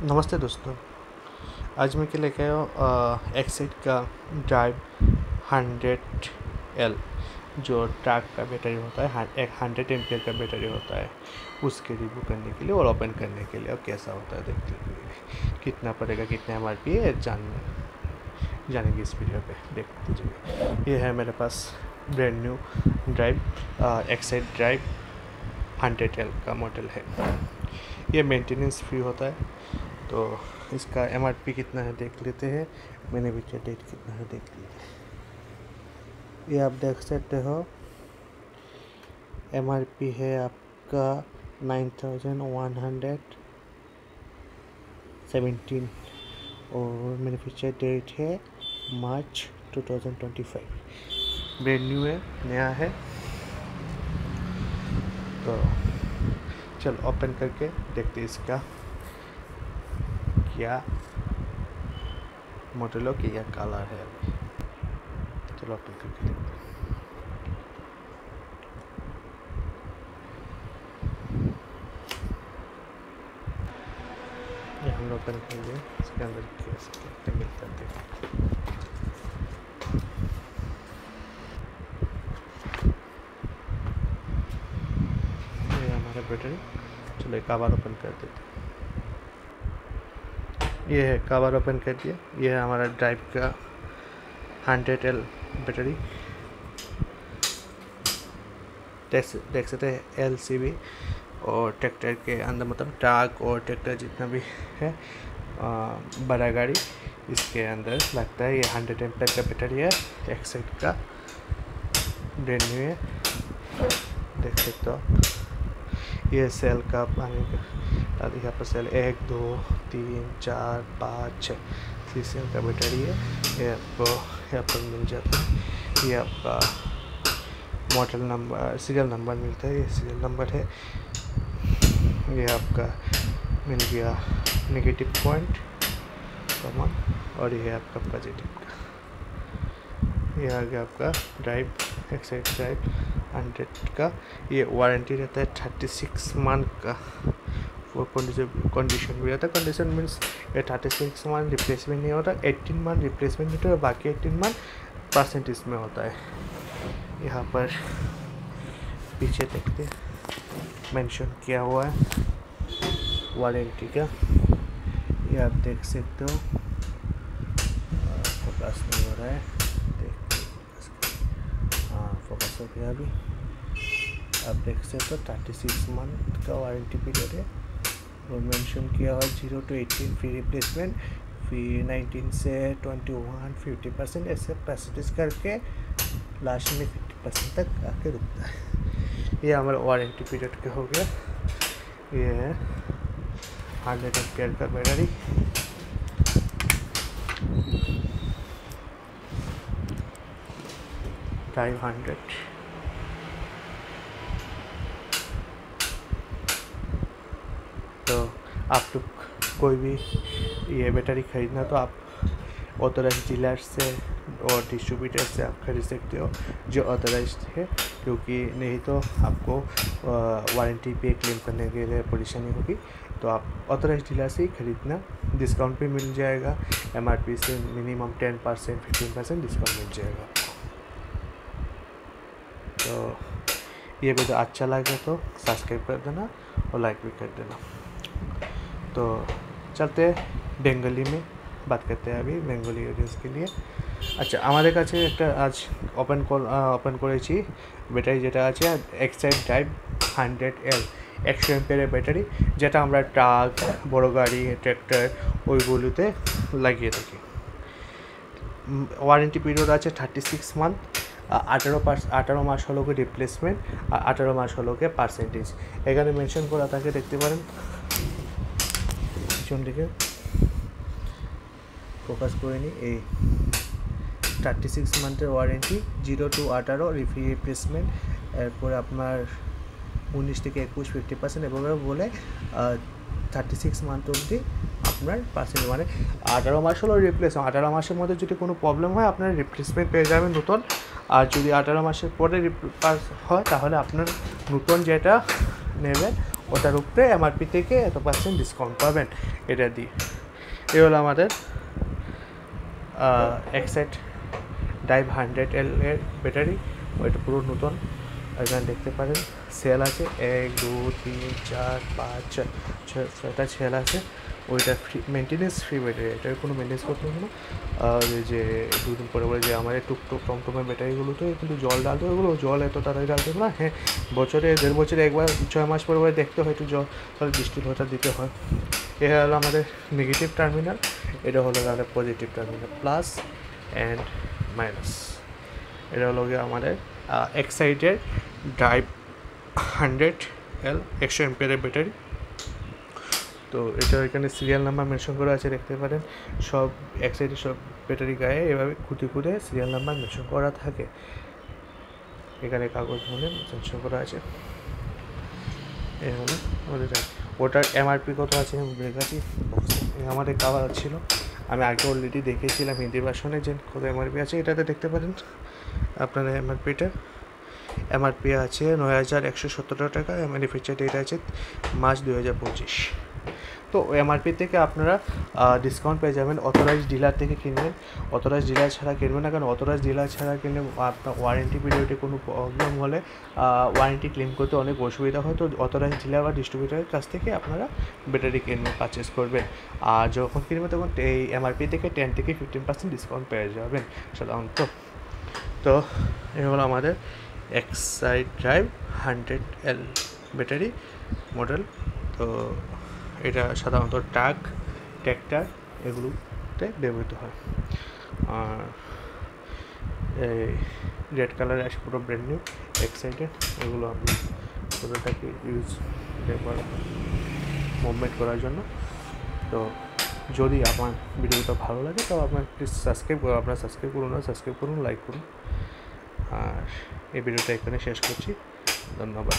नमस्ते दोस्तों। आज मैं क्या लेके आया हूँ एक्साइड का ड्राइव 100L जो ट्रक का बैटरी होता है। एक 100 एम्पियर का बैटरी होता है, उसके रिव्यू करने के लिए और ओपन करने के लिए और कैसा होता है देखने के लिए, कितना पड़ेगा, कितना MRP है जानेंगे इस वीडियो पे। देख लीजिए, ये है मेरे पास brand new drive Exide drive 100L का मॉडल है। ये मेंटेनेंस फ्री होता है। तो इसका MRP कितना है देख लेते हैं। मैंने भी डेट कितना है देख लीजिए। ये आप देख सकते हो, MRP है आपका 9117 और मैन्युफैक्चर डेट है मार्च 2025। ब्रांड न्यू है, नया है। तो चलो ओपन करके देखते हैं इसका क्या मॉडल हो, क्या कलर है। चलो ओपन करके देखते हैं। ये हम लोग ओपन करेंगे, इसके अंदर क्या मिलता है देखते। ये हमारा बैटरी। चलो एक कवर ओपन कर देते हैं। ये है कवर ओपन कर दिया। ये है हमारा ड्राइव का 100L बैटरी। देख सकते हैं LCB और ट्रैक्टर के अंदर, मतलब ट्रक और ट्रैक्टर जितना भी है बड़ा गाड़ी, इसके अंदर लगता है। ये 100 एम्पियर का बैटरी है, एक्साइड का ब्रांड न्यू है। देख सकते हो ये सेल का पानी का, यहाँ पर सेल 1 2 3 4 5 6 सीसी का बैटरी है। ये आपको यहाँ पर मिल जाता है। ये आपका मॉडल नंबर, सीरियल नंबर मिलता है। ये सीरियल नंबर है। ये आपका मिल गया नेगेटिव पॉइंट कॉमन, और ये आपका पॉजिटिव का। ये आ गया आपका ड्राइव एक्साइड ड्राइव 100 का। ये वारंटी रहता है 36 मंथ का। वो कंडीशन भी रहता है। कंडीशन मीन्स ये 36 मंथ रिप्लेसमेंट नहीं होता, 18 मंथ रिप्लेसमेंट होता है, बाकी 18 मंथ परसेंटेज में होता है। यहाँ पर पीछे देखते हैं, मेंशन किया हुआ है वारंटी का। ये आप देख सकते हो, फोकस नहीं हो रहा है, हाँ फोकस हो गया अभी। आप देख सकते हो 36 मंथ का वारंटी पीरियड है। और मेंशन किया हुआ 0 to 18 फ्री रिप्लेसमेंट, फिर 19 से 21 50% ऐसे परसेंटेज करके लास्ट में 50% तक आके रुकता है। ये हमारा वारंटी पीरियड का हो गया। ये है 100 एम्पियर का बैटरी। ड्राइव 100। तो आप लोग कोई भी ये बैटरी ख़रीदना तो आप ऑथराइज डीलर से और डिस्ट्रीब्यूटर से आप खरीद सकते हो जो ऑथराइज है, क्योंकि नहीं तो आपको वारंटी पे क्लेम करने के लिए परेशानी होगी। तो आप ऑथराइज डीलर से ही खरीदना, डिस्काउंट भी मिल जाएगा। MRP से मिनिमम 10% 15% डिस्काउंट मिल जाएगा। तो ये वीडियो अच्छा लगे तो सब्सक्राइब कर देना और लाइक भी कर देना। तो चलते बेंगली में बात करते हैं अभी, बेंगली ऑडियंस के लिए। अच्छा, हमारे काছে একটা আজ ওপেন করেছি ব্যাটারি, যেটা আছে এক্সাইড ড্রাইভ 100L 100 এম্পিয়ারের ব্যাটারি, যেটা আমরা ট্রাক, বড় গাড়ি, ট্র্যাক্টর ওইগুলোতে লাগিয়ে থাকি। ওয়ারেন্টি পিরিয়ড আছে 36 মান্থ। 18 মাস হলো কি রিপ্লেসমেন্ট, আর 18 মাস হলো কি পার্সেন্টেজ। এখানে মেনশন করা থাকে, দেখতে পারেন পিছন দিকে। ফোকাস করে নিই। এই 36 মান্থের ওয়ারেন্টি, 0 to 18 ফ্রি রিপ্লেসমেন্ট, এরপরে আপনার 19 থেকে 21 50% এভাবে বলে 36 মান্থ অবধি আপনার পার্সেন্ট, মানে 18 মাস হলো রিপ্লেসমেন্ট। 18 মাসের মধ্যে যদি কোনো প্রবলেম হয় আপনার রিপ্লেসমেন্ট পেয়ে যাবেন নতুন। আর যদি 18 মাসের পরে হয় তাহলে আপনার নতুন যেটা নেবেন ওটার উপরে এমআরপি থেকে এত % ডিসকাউন্ট পাবেন এটা দিয়ে। এই হলো আমাদের এক্সাইট ডাইভ 100L এর ব্যাটারি, ওইটা পুরো নতুন। এখানে দেখতে পারেন সেল আছে 1 2 3 4 5 6টা সেল আছে। ওইটা ফ্রি মেনটেনেন্স ফ্রি ব্যাটারি, এটার কোনো মেনটেন্স করতে হবে না। যে 2 দিন পরে পরে যে আমাদের টুকটুক টমটমের ব্যাটারিগুলোতে কিন্তু জল ডালতে হয়, ওগুলো জল এত তাড়াতাড়ি ডালতে হবে না। হ্যাঁ, বছরে 1.5 বছরে একবার 6 মাস পরে পরে দেখতে হয় একটু জল ডিস্ট্রিবিউটার দিতে হয়। এ হলো আমাদের নেগেটিভ টার্মিনাল, এটা হলো আমাদের positive terminal, plus and minus. এটা হলো গিয়ে আমাদের এক্সাইটের ডাইভ 100L 100 অ্যাম্পিয়ারের ব্যাটারি। তো এটা এখানে সিরিয়াল নাম্বার মেনশন করা আছে, দেখতে পারেন সব এক্সাইটের সব ব্যাটারি গায়ে এভাবে খুঁটে খুঁটে সিরিয়াল নাম্বার মেনশন করা থাকে, এখানে কাগজ মনে মেনশন করা আছে। এই হলো আমাদের ওটার এমআরপি কত আছে আমি দেখাচ্ছি বক্সে, আমাদের কাভার ছিল, আমি আগে অলরেডি দেখেছিলাম হিন্দি ভার্সনে যে কত এমআরপি আছে। এটাতে দেখতে পারেন আপনারা এমআরপি আছে 9,117 টাকা, ম্যানুফ্যাকচার ডেট আছে মার্চ 2025। তো এমআরপি থেকে আপনারা ডিসকাউন্ট পেয়ে যাবেন অথরাইজ ডিলার থেকে কিনবেন। অথরাইজ ডিলার ছাড়া কিনবেন না, কারণ অথরাইজ ডিলার ছাড়া কিনলে আপনার ওয়ারেন্টি পিরিয়ডে কোনো প্রবলেম হলে ওয়ারেন্টি ক্লেম করতে অনেক অসুবিধা হয়। তো অথরাইজ ডিলার বা ডিস্ট্রিবিউটারের কাছ থেকে আপনারা ব্যাটারি কিনবেন, পারচেস করবেন। আর যখন কিনবেন তখন এই এমআরপি থেকে 10 থেকে 15% ডিসকাউন্ট পেয়ে যাবেন সাধারণত। তো এই হলো আমাদের excite drive 100L battery model. তো এটা সাধারণত ট্রাক, ট্র্যাক্টর এগুলোতে ব্যবহৃত হয়। আর এই রেড কালার আসে পুরো ব্র্যান্ড নিউ এক্সাইটেড, এগুলো আমি পুরোটাকে মুভমেন্ট করার জন্য। তো যদি আমার ভিডিওটা ভালো লাগে তো আপনার প্লিজ সাবস্ক্রাইব করুন, লাইক করুন। আর এই ভিডিওটা এখানে শেষ করছি, ধন্যবাদ।